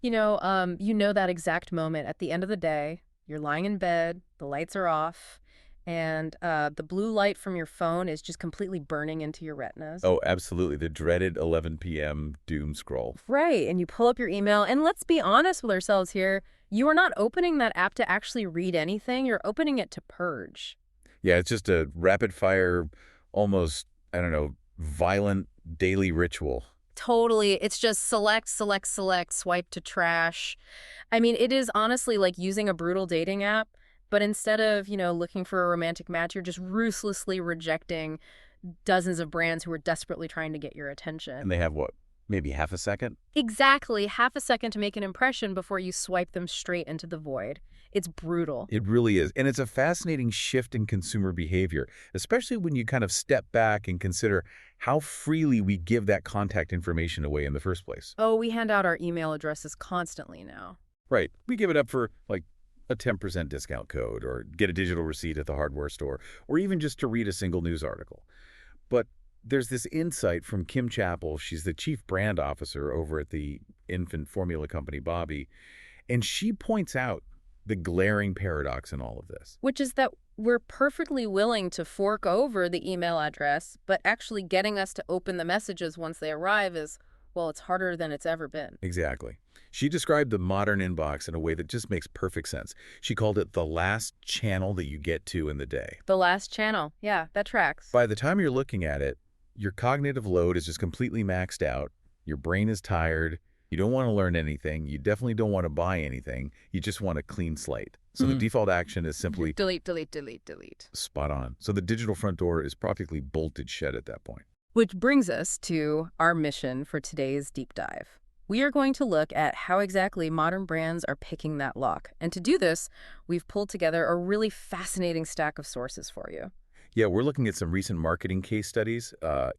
You know that exact moment at the end of the day, you're lying in bed, the lights are off, and the blue light from your phone is just completely burning into your retinas. Oh, absolutely. The dreaded 11 p.m. doom scroll. Right, and you pull up your email, and let's be honest with ourselves here, you are not opening that app to actually read anything, you're opening it to purge. Yeah, it's just a rapid-fire, almost, I don't know, violent daily ritual. Totally. It's just select, select, select, swipe to trash. I mean, it is honestly like using a brutal dating app, but instead of, looking for a romantic match, you're just ruthlessly rejecting dozens of brands who are desperately trying to get your And attention. they have what? Maybe half a second? Exactly. Half a second to make an impression before you swipe them straight into the void. It's brutal. It really is. And it's a fascinating shift in consumer behavior, especially when you kind of step back and consider how freely we give that contact information away in the first place. Oh, we hand out our email addresses constantly now. Right. We give it up for like a 10% discount code or get a digital receipt at the hardware store or even just to read a single news article. But there's this insight from Kim Chappell. She's the chief brand officer over at the infant formula company Bobby, and she points out the glaring paradox in all of this. Which is that we're perfectly willing to fork over the email address, but actually getting us to open the messages once they arrive is, well, it's harder than it's ever been. Exactly. She described the modern inbox in a way that just makes perfect sense. She called it the last channel that you get to in the day. The last channel. Yeah, that tracks. By the time you're looking at it, your cognitive load is just completely maxed out. Your brain is tired. You don't want to learn anything. You definitely don't want to buy anything. You just want a clean slate. So the default action is simply Delete, delete, delete, delete. spot on. So the digital front door is practically bolted shut at that point. Which brings us to our mission for today's deep dive. We are going to look at how exactly modern brands are picking that lock. And to do this, we've pulled together a really fascinating stack of sources for you. Yeah, we're looking at some recent marketing case studies,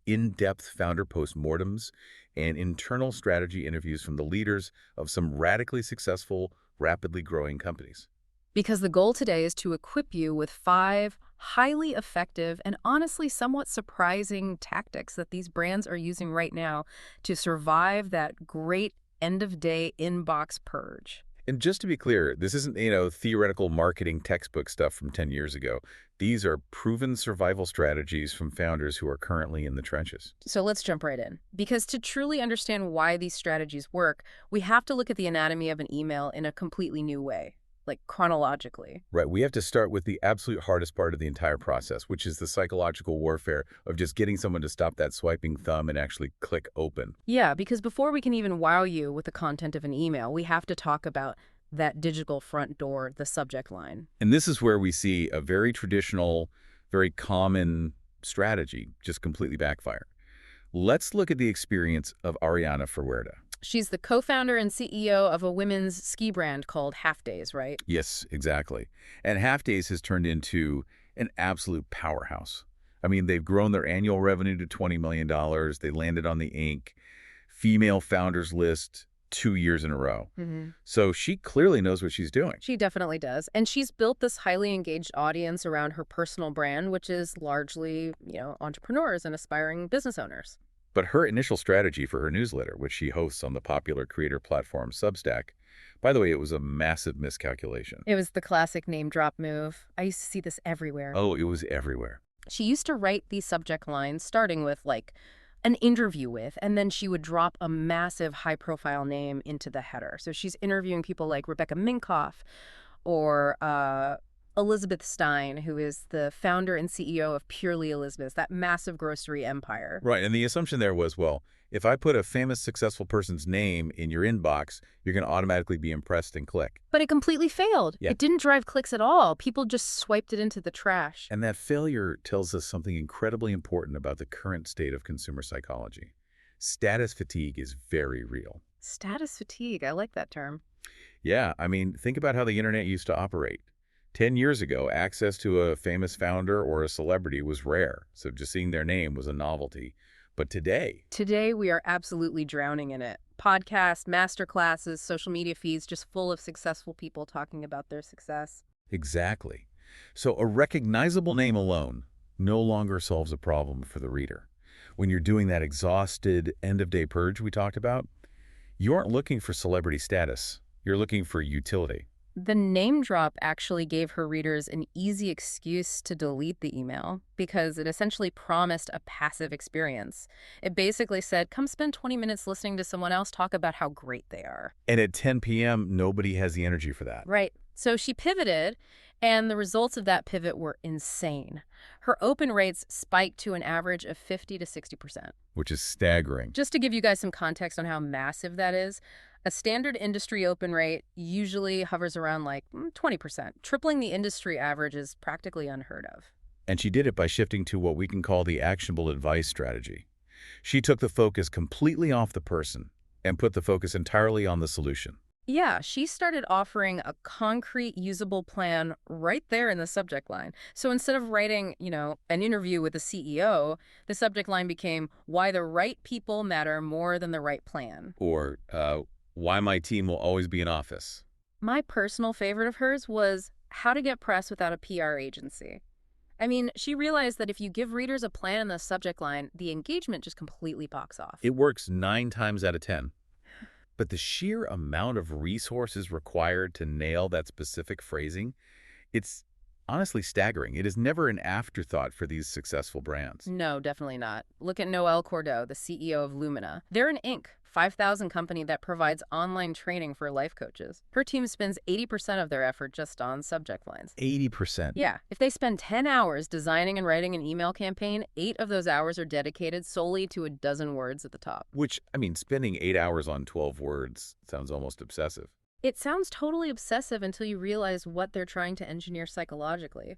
in-depth founder postmortems, and internal strategy interviews from the leaders of some radically successful, rapidly growing companies. Because the goal today is to equip you with 5 highly effective and honestly somewhat surprising tactics that these brands are using right now to survive that great end-of-day inbox purge. And just to be clear, this isn't, theoretical marketing textbook stuff from 10 years ago. These are proven survival strategies from founders who are currently in the trenches. So let's jump right in. Because to truly understand why these strategies work, we have to look at the anatomy of an email in a completely new way, like chronologically. Right, we have to start with the absolute hardest part of the entire process, which is the psychological warfare of just getting someone to stop that swiping thumb and actually click open. Yeah, because before we can even wow you with the content of an email, we have to talk about that digital front door, the subject line. And this is where we see a very traditional, very common strategy just completely backfire. Let's look at the experience of Ariana Ferwerda. She's the co-founder and CEO of a women's ski brand called Half Days, right? Yes, exactly. And Half Days has turned into an absolute powerhouse. I mean, they've grown their annual revenue to $20 million. They landed on the Inc. Female Founders List 2 years in a row. So she clearly knows what she's doing. She definitely does. And she's built this highly engaged audience around her personal brand, which is largely, entrepreneurs and aspiring business owners. But her initial strategy for her newsletter, which she hosts on the popular creator platform Substack, by the way, it was a massive miscalculation. It was the classic name drop move. I used to see this everywhere. Oh, it was everywhere. She used to write these subject lines starting with like an interview with, and then she would drop a massive high-profile name into the header. So she's interviewing people like Rebecca Minkoff or Elizabeth Stein, who is the founder and CEO of Purely Elizabeth, that massive grocery empire. Right, and the assumption there was, well, if I put a famous, successful person's name in your inbox, you're going to automatically be impressed and click. But it completely failed. Yeah. It didn't drive clicks at all. People just swiped it into the trash. And that failure tells us something incredibly important about the current state of consumer psychology. Status fatigue is very real. Status fatigue. I like that term. Yeah, I mean, think about how the internet used to operate. 10 years ago, access to a famous founder or a celebrity was rare, so just seeing their name was a novelty. But today... Today, we are absolutely drowning in it. Podcasts, masterclasses, social media feeds, just full of successful people talking about their success. Exactly. So a recognizable name alone no longer solves a problem for the reader. When you're doing that exhausted end-of-day purge we talked about, You aren't looking for celebrity status. You're looking for utility. The name drop actually gave her readers an easy excuse to delete the email because it essentially promised a passive experience. It basically said, come spend 20 minutes listening to someone else talk about how great they are. And at 10 p.m., nobody has the energy for that. Right. So she pivoted, and the results of that pivot were insane. Her open rates spiked to an average of 50 to 60%. Which is staggering. Just to give you guys some context on how massive that is, a standard industry open rate usually hovers around like 20%. Tripling the industry average is practically unheard of. And she did it by shifting to what we can call the actionable advice strategy. She took the focus completely off the person and put the focus entirely on the solution. Yeah, she started offering a concrete, usable plan right there in the subject line. So instead of writing, an interview with the CEO, the subject line became, why the right people matter more than the right plan. Or, why my team will always be in office. My personal favorite of hers was how to get press without a PR agency. I mean, she realized that if you give readers a plan in the subject line, the engagement just completely pops off. It works 9 times out of 10. But the sheer amount of resources required to nail that specific phrasing, it's honestly staggering. It is never an afterthought for these successful brands. No, definitely not. Look at Noelle Cordeau, the CEO of Lumina. They're an Inc. 5,000 company that provides online training for life coaches. Her team spends 80% of their effort just on subject lines. 80%? Yeah. If they spend 10 hours designing and writing an email campaign, 8 of those hours are dedicated solely to a dozen words at the top. Which, spending 8 hours on 12 words sounds almost obsessive. It sounds totally obsessive until you realize what they're trying to engineer psychologically.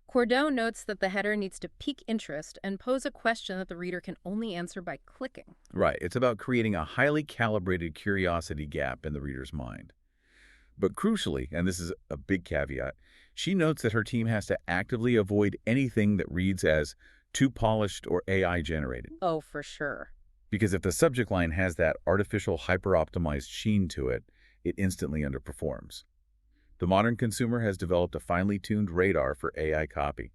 Cordeau notes that the header needs to pique interest and pose a question that the reader can only answer by clicking. Right. It's about creating a highly calibrated curiosity gap in the reader's mind. But crucially, and this is a big caveat, she notes that her team has to actively avoid anything that reads as too polished or AI-generated. Oh, for sure. Because if the subject line has that artificial hyper-optimized sheen to it, it instantly underperforms. The modern consumer has developed a finely tuned radar for AI copy.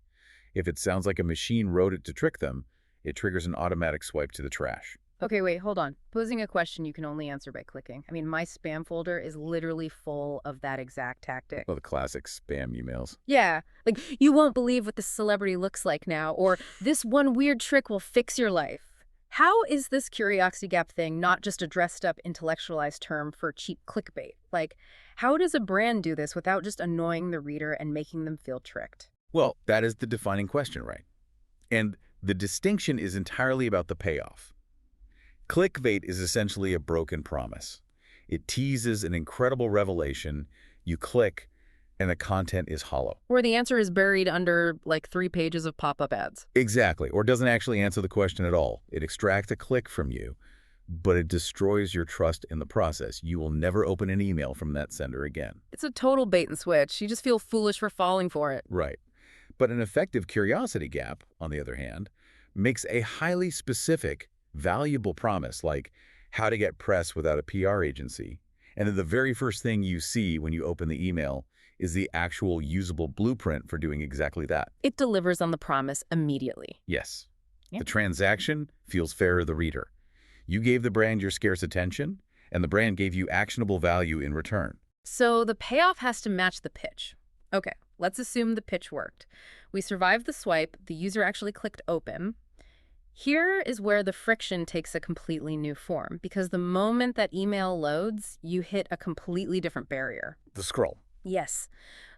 If it sounds like a machine wrote it to trick them, it triggers an automatic swipe to the trash. Okay, wait, hold on. Posing a question you can only answer by clicking. My spam folder is literally full of that exact tactic. Well, the classic spam emails. Yeah, like, you won't believe what this celebrity looks like now, or this one weird trick will fix your life. How is this curiosity gap thing not just a dressed-up, intellectualized term for cheap clickbait? Like, how does a brand do this without just annoying the reader and making them feel tricked? Well, that is the defining question, right? And the distinction is entirely about the payoff. Clickbait is essentially a broken promise. It teases an incredible revelation, you click, and the content is hollow. Or the answer is buried under, 3 pages of pop-up ads. Exactly, or doesn't actually answer the question at all. It extracts a click from you, but it destroys your trust in the process. You will never open an email from that sender again. It's a total bait and switch. You just feel foolish for falling for it. Right. But an effective curiosity gap, on the other hand, makes a highly specific, valuable promise like how to get press without a PR agency. And then the very first thing you see when you open the email is the actual usable blueprint for doing exactly that. It delivers on the promise immediately. Yes. Yeah. The transaction feels fair to the reader. You gave the brand your scarce attention, and the brand gave you actionable value in return. So the payoff has to match the pitch. Okay, let's assume the pitch worked. We survived the swipe, the user actually clicked open. Here is where the friction takes a completely new form, because the moment that email loads, you hit a completely different barrier. The scroll. Yes.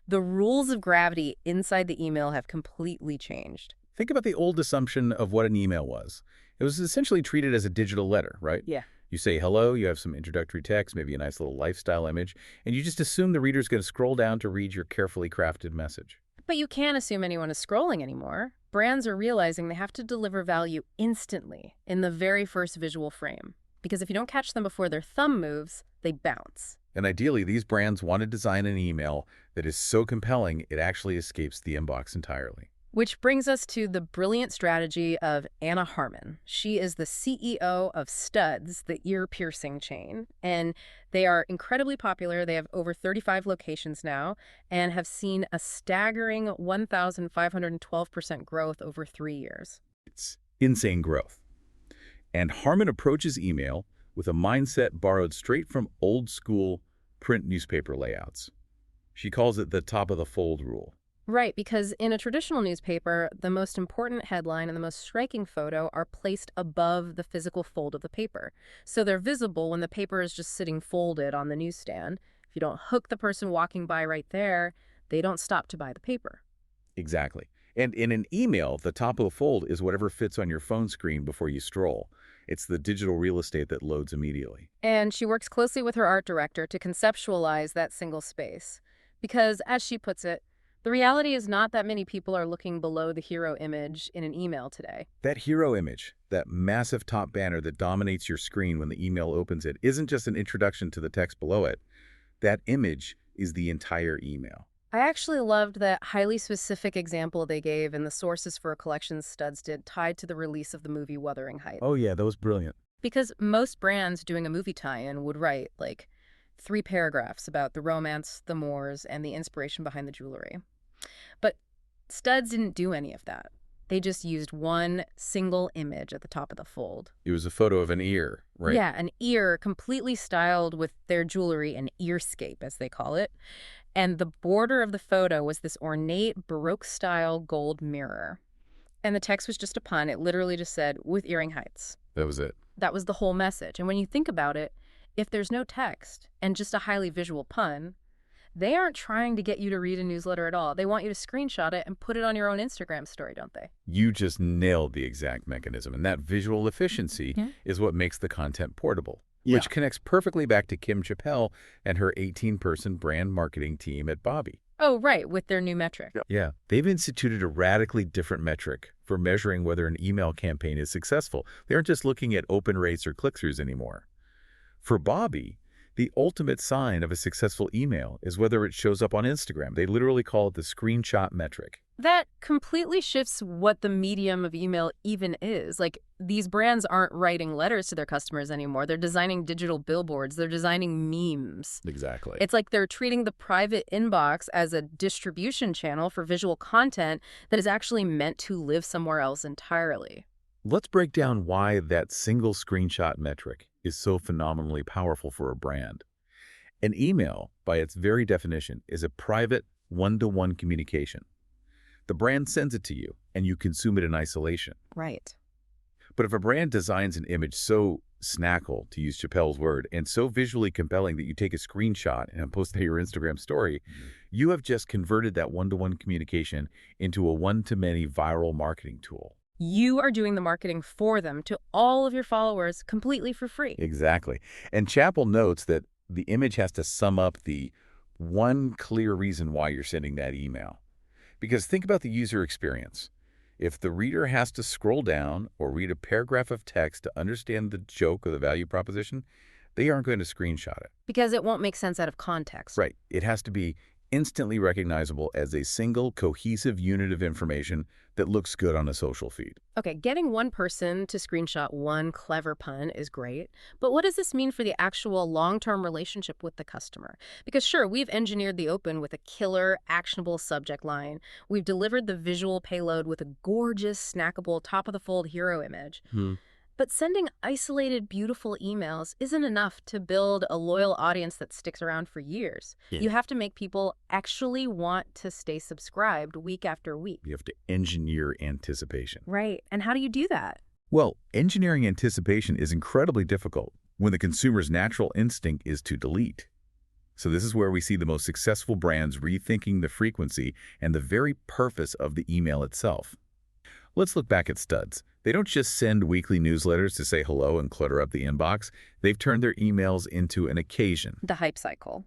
The rules of gravity inside the email have completely changed. Think about the old assumption of what an email was. It was essentially treated as a digital letter, right? Yeah. You say hello, you have some introductory text, maybe a nice little lifestyle image, and you just assume the reader's going to scroll down to read your carefully crafted message. But you can't assume anyone is scrolling anymore. Brands are realizing they have to deliver value instantly in the very first visual frame. Because if you don't catch them before their thumb moves, they bounce. And ideally, these brands want to design an email that is so compelling it actually escapes the inbox entirely. Which brings us to the brilliant strategy of Anna Harmon. She is the CEO of Studs, the ear-piercing chain, and they are incredibly popular. They have over 35 locations now and have seen a staggering 1,512% growth over 3 years. It's insane growth. And Harmon approaches email with a mindset borrowed straight from old-school print newspaper layouts. She calls it the top-of-the-fold rule. Right, because in a traditional newspaper, the most important headline and the most striking photo are placed above the physical fold of the paper. So they're visible when the paper is just sitting folded on the newsstand. If you don't hook the person walking by right there, they don't stop to buy the paper. Exactly. And in an email, the top of the fold is whatever fits on your phone screen before you stroll. It's the digital real estate that loads immediately. And she works closely with her art director to conceptualize that single space. Because, as she puts it, the reality is not that many people are looking below the hero image in an email today. That hero image, that massive top banner that dominates your screen when the email opens it, isn't just an introduction to the text below it. That image is the entire email. I actually loved that highly specific example they gave in the sources for a collection Studs did tied to the release of the movie Wuthering Heights. Oh yeah, that was brilliant. Because most brands doing a movie tie-in would write, like, 3 paragraphs about the romance, the mores, and the inspiration behind the jewelry. But Studs didn't do any of that. They just used one single image at the top of the fold. It was a photo of an ear, right? Yeah, an ear completely styled with their jewelry, an earscape, as they call it. And the border of the photo was this ornate Baroque-style gold mirror. And the text was just a pun. It literally just said, with earring heights. That was it. That was the whole message. And when you think about it, if there's no text and just a highly visual pun, they aren't trying to get you to read a newsletter at all. They want you to screenshot it and put it on your own Instagram story, don't they? You just nailed the exact mechanism. And that visual efficiency is what makes the content portable, which connects perfectly back to Kim Chappell and her 18-person brand marketing team at Bobby. Oh, right, with their new metric. Yeah, they've instituted a radically different metric for measuring whether an email campaign is successful. They aren't just looking at open rates or click-throughs anymore. For Bobby, the ultimate sign of a successful email is whether it shows up on Instagram. They literally call it the screenshot metric. That completely shifts what the medium of email even is. Like, these brands aren't writing letters to their customers anymore. They're designing digital billboards. They're designing memes. Exactly. It's like they're treating the private inbox as a distribution channel for visual content that is actually meant to live somewhere else entirely. Let's break down why that single screenshot metric is so phenomenally powerful for a brand. An email, by its very definition, is a private, one-to-one communication. The brand sends it to you, and you consume it in isolation. Right. But if a brand designs an image so snackle, to use Chappelle's word, and so visually compelling that you take a screenshot and post it to your Instagram story, you have just converted that one-to-one communication into a one-to-many viral marketing tool. You are doing the marketing for them to all of your followers completely for free. Exactly. And Chappell notes that the image has to sum up the one clear reason why you're sending that email. Because think about the user experience. If the reader has to scroll down or read a paragraph of text to understand the joke or the value proposition, they aren't going to screenshot it. Because it won't make sense out of context. Right. It has to be instantly recognizable as a single cohesive unit of information that looks good on a social feed. Okay, getting one person to screenshot one clever pun is great, but what does this mean for the actual long-term relationship with the customer? Because sure, we've engineered the open with a killer, actionable subject line. We've delivered the visual payload with a gorgeous, snackable, top-of-the-fold hero image. But sending isolated, beautiful emails isn't enough to build a loyal audience that sticks around for years. You have to make people actually want to stay subscribed week after week. You have to engineer anticipation. Right. And how do you do that? Well, engineering anticipation is incredibly difficult when the consumer's natural instinct is to delete. So this is where we see the most successful brands rethinking the frequency and the very purpose of the email itself. Let's look back at Studs. They don't just send weekly newsletters to say hello and clutter up the inbox. They've turned their emails into an occasion. The hype cycle.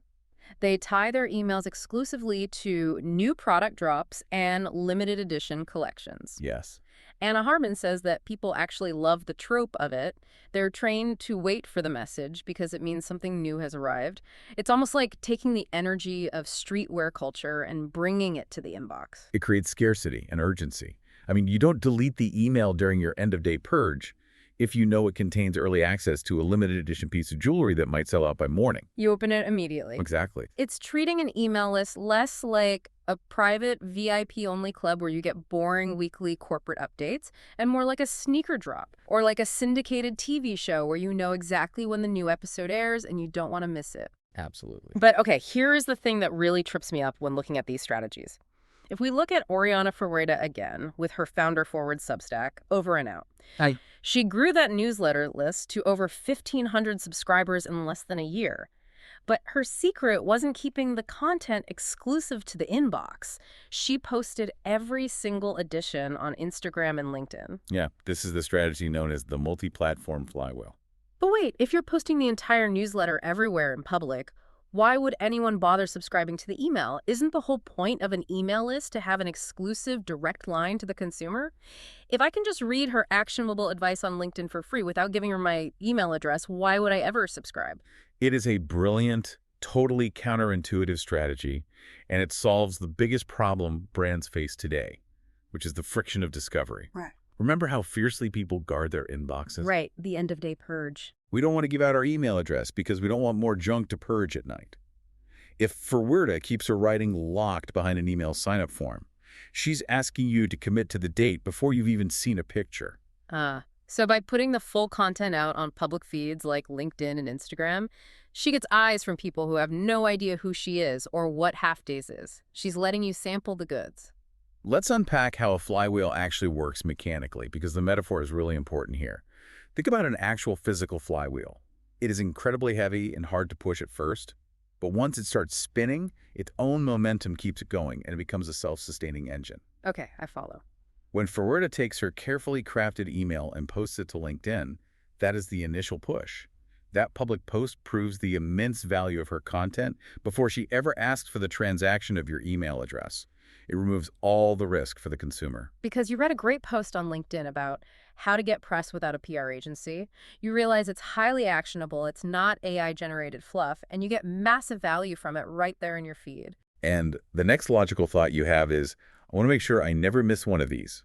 They tie their emails exclusively to new product drops and limited edition collections. Yes. Anna Harmon says that people actually love the trope of it. They're trained to wait for the message because it means something new has arrived. It's almost like taking the energy of streetwear culture and bringing it to the inbox. It creates scarcity and urgency. I mean, you don't delete the email during your end-of-day purge. if you know it contains early access to a limited edition piece of jewelry that might sell out by morning. You open it immediately. Exactly. It's treating an email list less like a private VIP-only club where you get boring weekly corporate updates, and more like a sneaker drop, or like a syndicated TV show where you know exactly when the new episode airs and you don't want to miss it. Absolutely. But okay, here is the thing that really trips me up when looking at these strategies. If we look at Oriana Ferreira again, with her founder-forward Substack, over and out. Hi. She grew that newsletter list to over 1,500 subscribers in less than a year. But her secret wasn't keeping the content exclusive to the inbox. She posted every single edition on Instagram and LinkedIn. Yeah, this is the strategy known as the multi-platform flywheel. But wait, if you're posting the entire newsletter everywhere in public, why would anyone bother subscribing to the email? Isn't the whole point of an email list to have an exclusive direct line to the consumer? If I can just read her actionable advice on LinkedIn for free without giving her my email address, why would I ever subscribe? It is a brilliant, totally counterintuitive strategy, and it solves the biggest problem brands face today, which is the friction of discovery. Right. Remember how fiercely people guard their inboxes? Right, the end-of-day purge. We don't want to give out our email address because we don't want more junk to purge at night. If Ferreira keeps her writing locked behind an email sign-up form, she's asking you to commit to the date before you've even seen a picture. So by putting the full content out on public feeds like LinkedIn and Instagram, she gets eyes from people who have no idea who she is or what Half Days is. She's letting you sample the goods. Let's unpack how a flywheel actually works mechanically, because the metaphor is really important here. Think about an actual physical flywheel. It is incredibly heavy and hard to push at first, but once it starts spinning, its own momentum keeps it going and it becomes a self-sustaining engine. Okay, I follow. When Ferreira takes her carefully crafted email and posts it to LinkedIn, that is the initial push. That public post proves the immense value of her content before she ever asks for the transaction of your email address. It removes all the risk for the consumer. Because you read a great post on LinkedIn about how to get press without a PR agency. You realize it's highly actionable, it's not AI-generated fluff, and you get massive value from it right there in your feed. And the next logical thought you have is, I want to make sure I never miss one of these.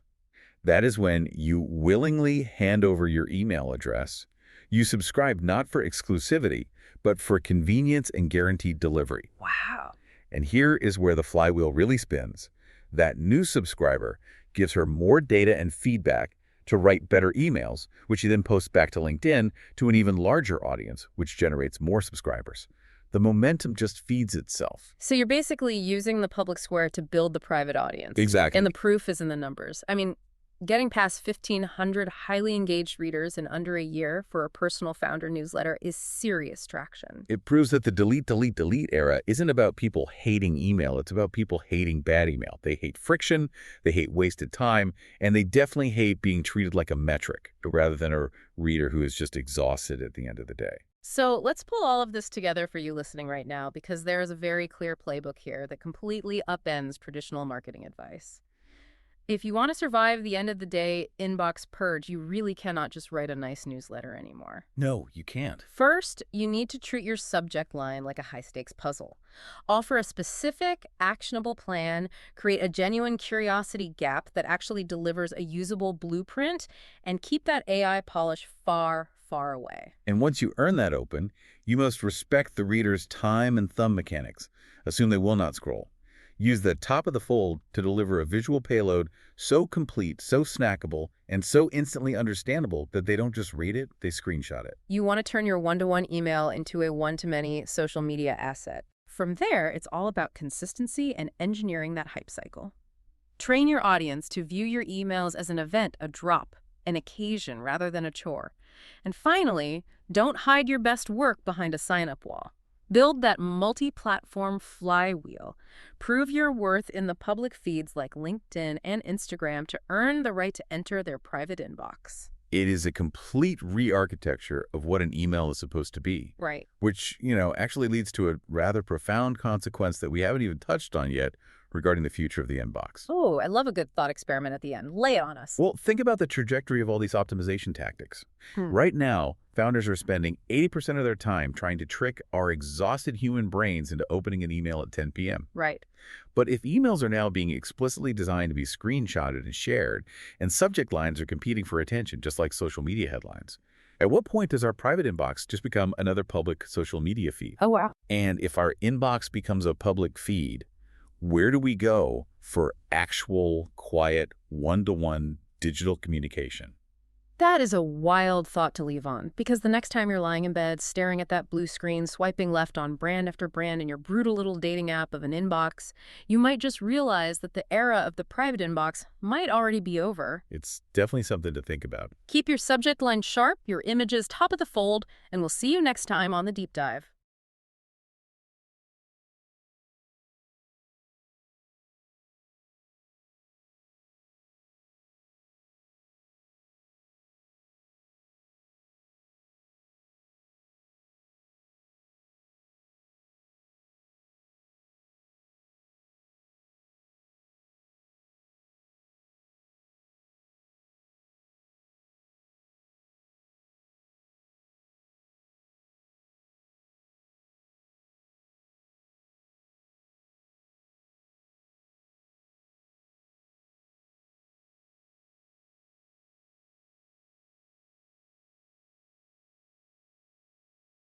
That is when you willingly hand over your email address. You subscribe not for exclusivity, but for convenience and guaranteed delivery. Wow. And here is where the flywheel really spins. That new subscriber gives her more data and feedback to write better emails, which she then posts back to LinkedIn to an even larger audience, which generates more subscribers. The momentum just feeds itself. So you're basically using the public square to build the private audience. Exactly. And the proof is in the numbers. I mean, getting past 1,500 highly engaged readers in under a year for a personal founder newsletter is serious traction. It proves that the delete, delete, delete era isn't about people hating email. It's about people hating bad email. They hate friction, they hate wasted time, and they definitely hate being treated like a metric rather than a reader who is just exhausted at the end of the day. So let's pull all of this together for you listening right now, because there is a very clear playbook here that completely upends traditional marketing advice. If you want to survive the end of the day inbox purge, you really cannot just write a nice newsletter anymore. No, you can't. First, you need to treat your subject line like a high-stakes puzzle. Offer a specific, actionable plan, create a genuine curiosity gap that actually delivers a usable blueprint, and keep that AI polish far, far away. And once you earn that open, you must respect the reader's time and thumb mechanics. Assume they will not scroll. Use the top of the fold to deliver a visual payload so complete, so snackable, and so instantly understandable that they don't just read it, they screenshot it. You want to turn your one-to-one email into a one-to-many social media asset. From there, it's all about consistency and engineering that hype cycle. Train your audience to view your emails as an event, a drop, an occasion rather than a chore. And finally, don't hide your best work behind a sign-up wall. Build that multi-platform flywheel. Prove your worth in the public feeds like LinkedIn and Instagram to earn the right to enter their private inbox. It is a complete re-architecture of what an email is supposed to be. Right. Which, actually leads to a rather profound consequence that we haven't even touched on yet, regarding the future of the inbox. Oh, I love a good thought experiment at the end. Lay it on us. Well, think about the trajectory of all these optimization tactics. Hmm. Right now, founders are spending 80% of their time trying to trick our exhausted human brains into opening an email at 10 p.m. Right. But if emails are now being explicitly designed to be screenshotted and shared, and subject lines are competing for attention, just like social media headlines, at what point does our private inbox just become another public social media feed? Oh, wow. And if our inbox becomes a public feed, where do we go for actual, quiet, one-to-one digital communication? That is a wild thought to leave on, because the next time you're lying in bed, staring at that blue screen, swiping left on brand after brand in your brutal little dating app of an inbox, you might just realize that the era of the private inbox might already be over. It's definitely something to think about. Keep your subject line sharp, your images top of the fold, and we'll see you next time on The Deep Dive.